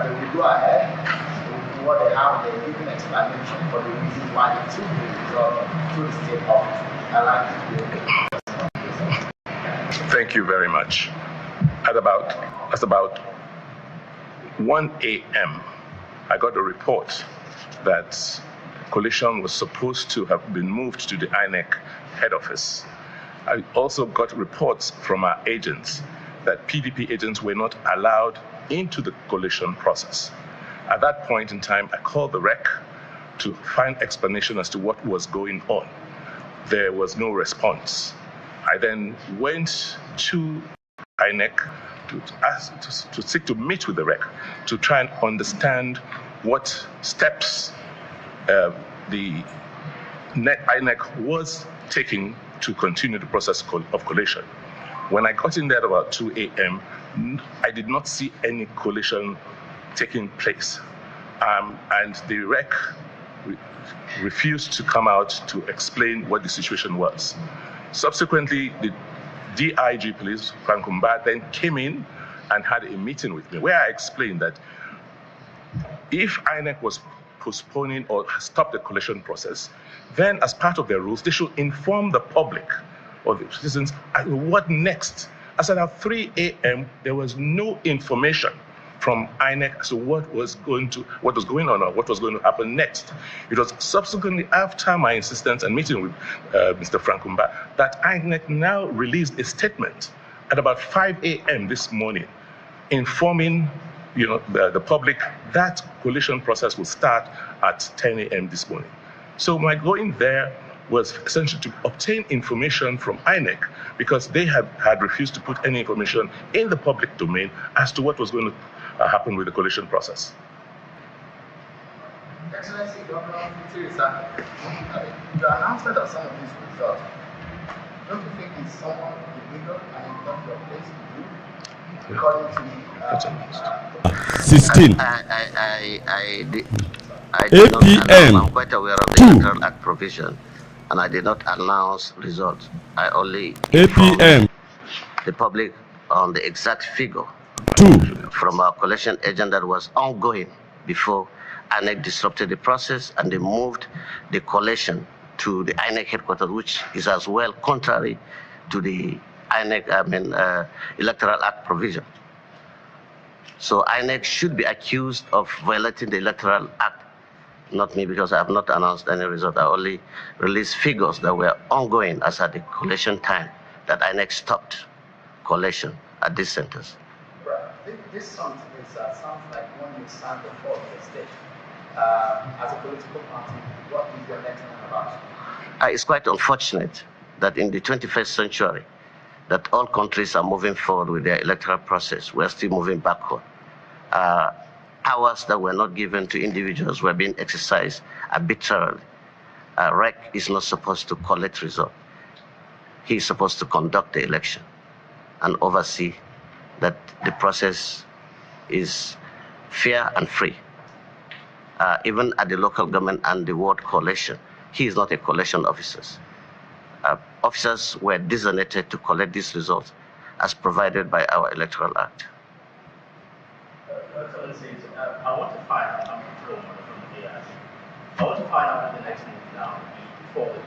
they will go ahead with what they have. They give an explanation for the reason why they took the result to the state office. I like to do. Thank you very much. At about 1 a.m., I got a report that collation was supposed to have been moved to the INEC head office. I also got reports from our agents that PDP agents were not allowed into the collation process. At that point in time, I called the REC to find explanation as to what was going on. There was no response. I then went to INEC to seek to meet with the REC to try and understand what steps the INEC was taking to continue the process of collation. When I got in there at about 2 a.m., I did not see any collation taking place. And the REC refused to come out to explain what the situation was. Subsequently, the DIG police, Frank Kumba, then came in and had a meeting with me where I explained that if INEC was postponing or stopped the collation process, then as part of their rules, they should inform the public or the citizens what next. As at 3 a.m., there was no information from INEC as to what was going on or what was going to happen next. It was subsequently after my insistence and meeting with Mr. Frank Kumba that INEC now released a statement at about 5 a.m. this morning, informing the public that collation process will start at 10 a.m. this morning. So my going there was essentially to obtain information from INEC because they had refused to put any information in the public domain as to what was going to happen with the collation process. Excellency, Governor, the announcement of some of these results, don't you think it's somewhat illegal and it's not your place to do? According to 16. I did not announce. I'm quite aware of the Electoral Act provision, and I did not announce results. I only informed the public on the exact figure from our collection agent that was ongoing before INEC disrupted the process and they moved the collation to the INEC headquarters, which is as well contrary to the Electoral Act provision. So INEC should be accused of violating the Electoral Act, not me, because I have not announced any result. I only released figures that were ongoing as at the collation time that INEC stopped collation at these centers. This sounds like when you stand before the state as a political party. What is your next plan about? It's quite unfortunate that in the 21st century, that all countries are moving forward with their electoral process. We're still moving backward. Powers that were not given to individuals were being exercised arbitrarily. REC is not supposed to collect results. He is supposed to conduct the election and oversee that the process is fair and free. Even at the local government and the ward collation, he is not a collation officer. Officers were designated to collect these results as provided by our Electoral Act. I want to find out, I'm from the I want to find out what the next move now before the